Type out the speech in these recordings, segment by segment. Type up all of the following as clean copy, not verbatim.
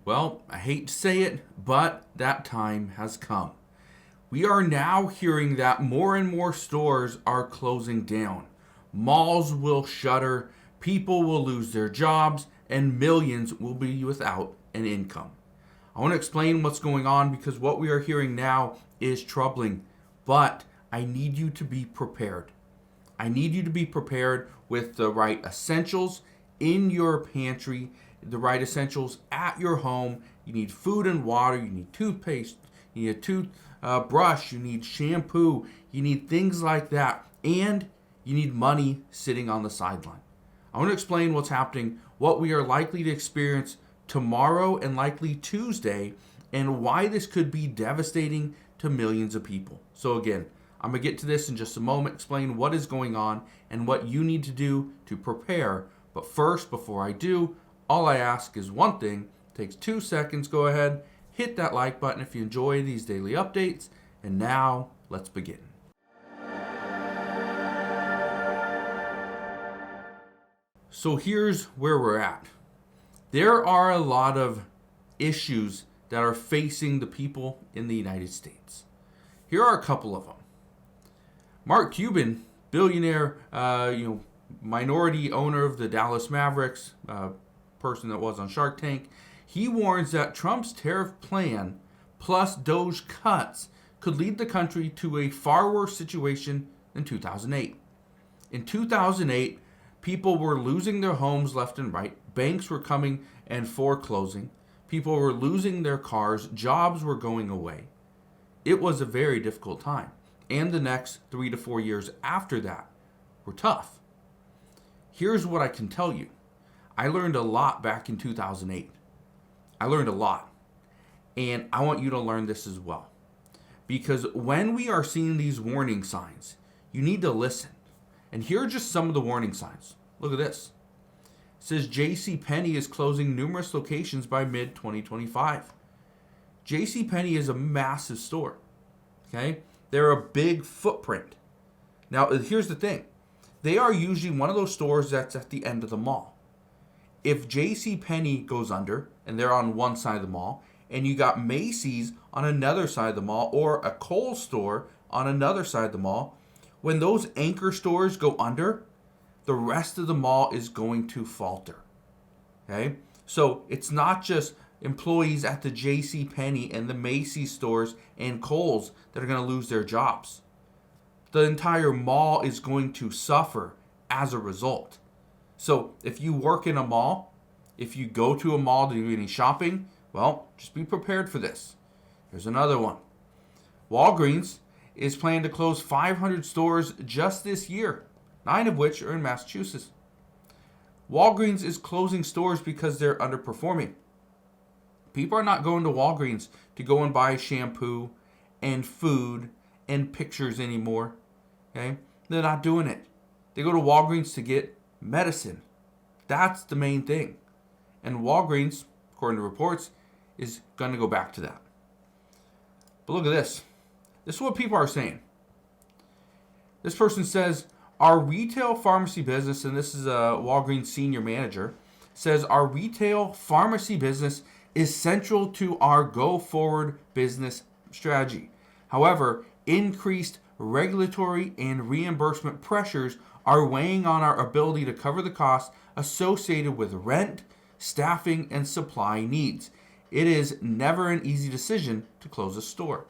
Well, I hate to say it, but that time has come. We are now hearing that more and more stores are closing down. Malls will shutter, people will lose their jobs, and millions will be without an income. I want to explain what's going on because what we are hearing now is troubling, but I need you to be prepared. I need you to be prepared with the right essentials in your pantry, the right essentials at your home. You need food and water, you need toothpaste, you need a toothbrush, you need shampoo, you need things like that, and you need money sitting on the sideline. I want to explain what's happening, what we are likely to experience tomorrow and likely Tuesday, and why this could be devastating to millions of people. So again, I'm going to get to this in just a moment, explain what is going on and what you need to do to prepare. But first, before I do, all I ask is one thing. It takes 2 seconds. Go ahead, hit that like button if you enjoy these daily updates. And now, let's begin. So here's where we're at. There are a lot of issues that are facing the people in the United States. Here are a couple of them. Mark Cuban, billionaire, minority owner of the Dallas Mavericks, person that was on Shark Tank, he warns that Trump's tariff plan plus Doge cuts could lead the country to a far worse situation than 2008. In 2008, people were losing their homes left and right. Banks were coming and foreclosing. People were losing their cars. Jobs were going away. It was a very difficult time. And the next 3 to 4 years after that were tough. Here's what I can tell you. I learned a lot back in 2008. I learned a lot. And I want you to learn this as well. Because when we are seeing these warning signs, you need to listen. And here are just some of the warning signs. Look at this. It says JCPenney is closing numerous locations by mid-2025. JCPenney is a massive store. Okay? They're a big footprint. Now, here's the thing. They are usually one of those stores that's at the end of the mall. If JCPenney goes under, and they're on one side of the mall, and you got Macy's on another side of the mall, or a Kohl's store on another side of the mall, when those anchor stores go under, the rest of the mall is going to falter. Okay? So it's not just employees at the JCPenney and the Macy's stores and Kohl's that are going to lose their jobs. The entire mall is going to suffer as a result. So if you work in a mall, if you go to a mall to do any shopping, well, just be prepared for this. Here's another one. Walgreens is planning to close 500 stores just this year, 9 of which are in Massachusetts. Walgreens is closing stores because they're underperforming. People are not going to Walgreens to go and buy shampoo and food and pictures anymore. Okay? They're not doing it. They go to Walgreens to get medicine. That's the main thing. And Walgreens, according to reports, is going to go back to that. But look at this. This is what people are saying. This person says, our retail pharmacy business, and this is a Walgreens senior manager, says our retail pharmacy business is central to our go-forward business strategy. However, increased regulatory and reimbursement pressures are weighing on our ability to cover the costs associated with rent, staffing, and supply needs. It is never an easy decision to close a store.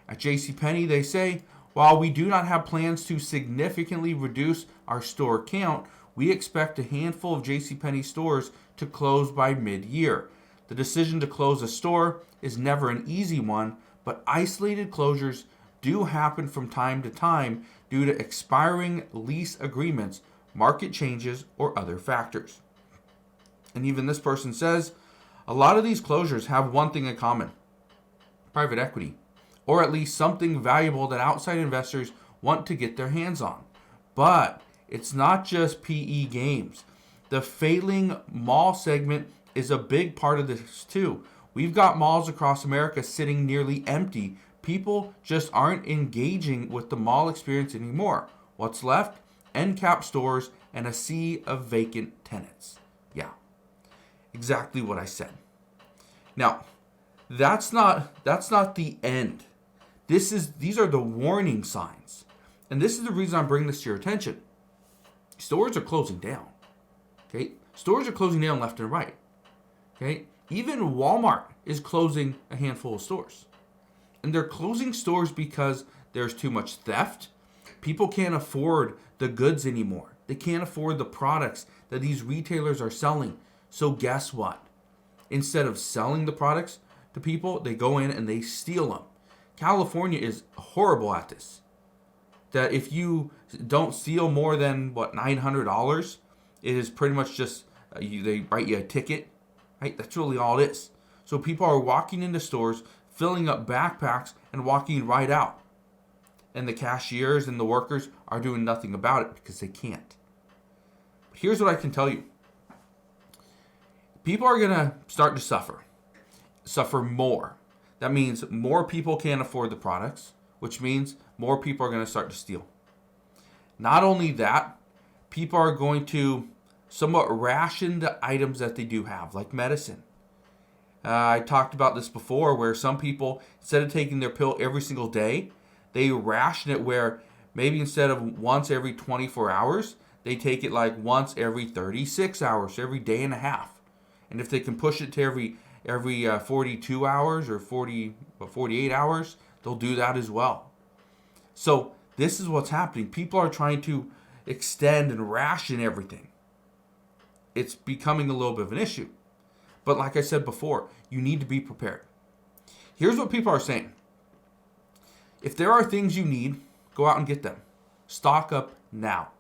At JCPenney, they say, while we do not have plans to significantly reduce our store count, we expect a handful of JCPenney stores to close by mid-year. The decision to close a store is never an easy one, but isolated closures do happen from time to time due to expiring lease agreements, market changes, or other factors. And even this person says, a lot of these closures have one thing in common: private equity, or at least something valuable that outside investors want to get their hands on. But it's not just PE games. The failing mall segment is a big part of this too. We've got malls across America sitting nearly empty. People just aren't engaging with the mall experience anymore. What's left? End cap stores and a sea of vacant tenants. Yeah, exactly what I said. Now, that's not the end. These are the warning signs. And this is the reason I'm bringing this to your attention. Stores are closing down. Okay? Stores are closing down left and right. Okay? Even Walmart is closing a handful of stores. And they're closing stores because there's too much theft. People can't afford the goods anymore. They can't afford the products that these retailers are selling. So guess what? Instead of selling the products to people, they go in and they steal them. California is horrible at this. That if you don't steal more than, $900, it is pretty much just, they write you a ticket. Right? That's really all it is. So people are walking into stores, filling up backpacks, and walking right out. And the cashiers and the workers are doing nothing about it because they can't. But here's what I can tell you. People are going to start to suffer more. That means more people can't afford the products, which means more people are going to start to steal. Not only that, people are going to somewhat ration the items that they do have, like medicine. I talked about this before, where some people, instead of taking their pill every single day, they ration it where maybe instead of once every 24 hours, they take it like once every 36 hours, every day and a half. And if they can push it to every 42 hours or 48 hours, they'll do that as well. So this is what's happening. People are trying to extend and ration everything. It's becoming a little bit of an issue. But like I said before, you need to be prepared. Here's what people are saying. If there are things you need, go out and get them. Stock up now.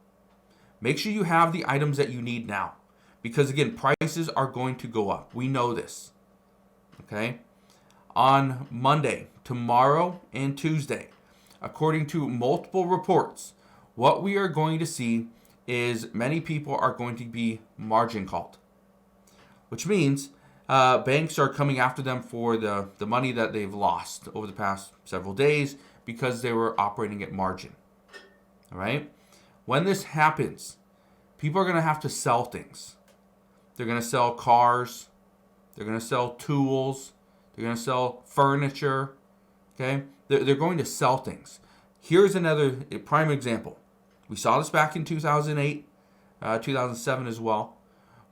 Make sure you have the items that you need now. Because again, prices are going to go up. We know this. Okay? On Monday, tomorrow, and Tuesday, according to multiple reports, what we are going to see is many people are going to be margin called. Which means banks are coming after them for the money that they've lost over the past several days because they were operating at margin. All right? When this happens, people are going to have to sell things. They're going to sell cars. They're going to sell tools. They're going to sell furniture. Okay? They're going to sell things. Here's another prime example. We saw this back in 2008, 2007 as well.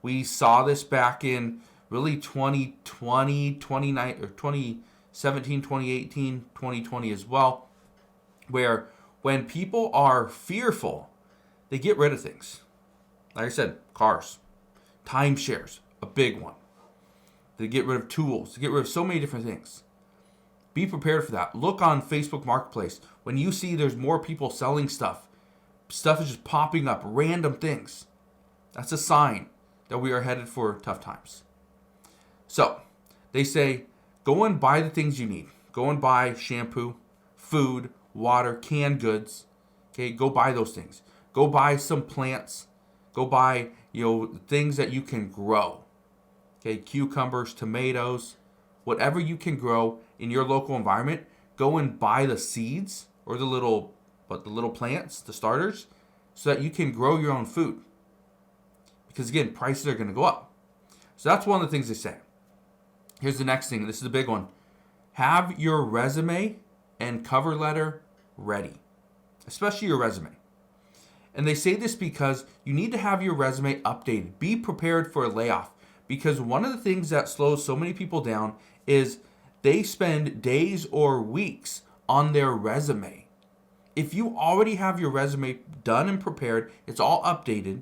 We saw this back in really 2020, 2017, 2018, 2020 as well, where when people are fearful, they get rid of things. Like I said, cars, timeshares, a big one. They get rid of tools. They get rid of so many different things. Be prepared for that. Look on Facebook Marketplace. When you see there's more people selling stuff is just popping up, random things. That's a sign that we are headed for tough times. So, they say, go and buy the things you need. Go and buy shampoo, food, water, canned goods. Okay, go buy those things. Go buy some plants. Go buy, things that you can grow. Okay, cucumbers, tomatoes, whatever you can grow in your local environment. Go and buy the seeds or the little plants, the starters, so that you can grow your own food. Because again, prices are going to go up. So that's one of the things they say. Here's the next thing. This is a big one. Have your resume and cover letter ready, especially your resume. And they say this because you need to have your resume updated. Be prepared for a layoff. Because one of the things that slows so many people down is they spend days or weeks on their resume. If you already have your resume done and prepared, it's all updated.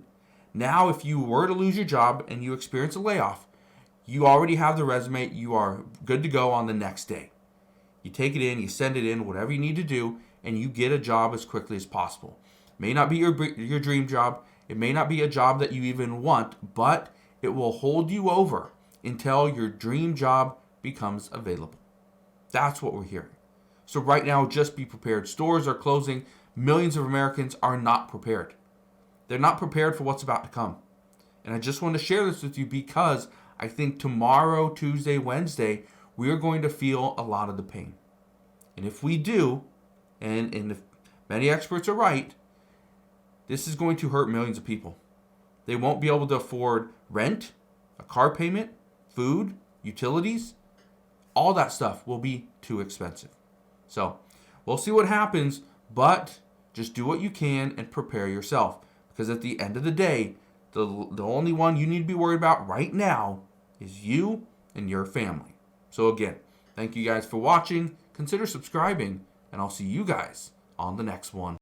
Now, if you were to lose your job and you experience a layoff, you already have the resume. You are good to go on the next day. You take it in, you send it in, whatever you need to do, and you get a job as quickly as possible. It may not be your dream job. It may not be a job that you even want, but it will hold you over until your dream job becomes available. That's what we're hearing. So right now, just be prepared. Stores are closing. Millions of Americans are not prepared. They're not prepared for what's about to come. And I just want to share this with you because I think tomorrow, Tuesday, Wednesday, we are going to feel a lot of the pain. And if we do, and if many experts are right, this is going to hurt millions of people. They won't be able to afford rent, a car payment, food, utilities. all that stuff will be too expensive. So we'll see what happens, but just do what you can and prepare yourself. Because at the end of the day, the only one you need to be worried about right now is you and your family. So again, thank you guys for watching. Consider subscribing, and I'll see you guys on the next one.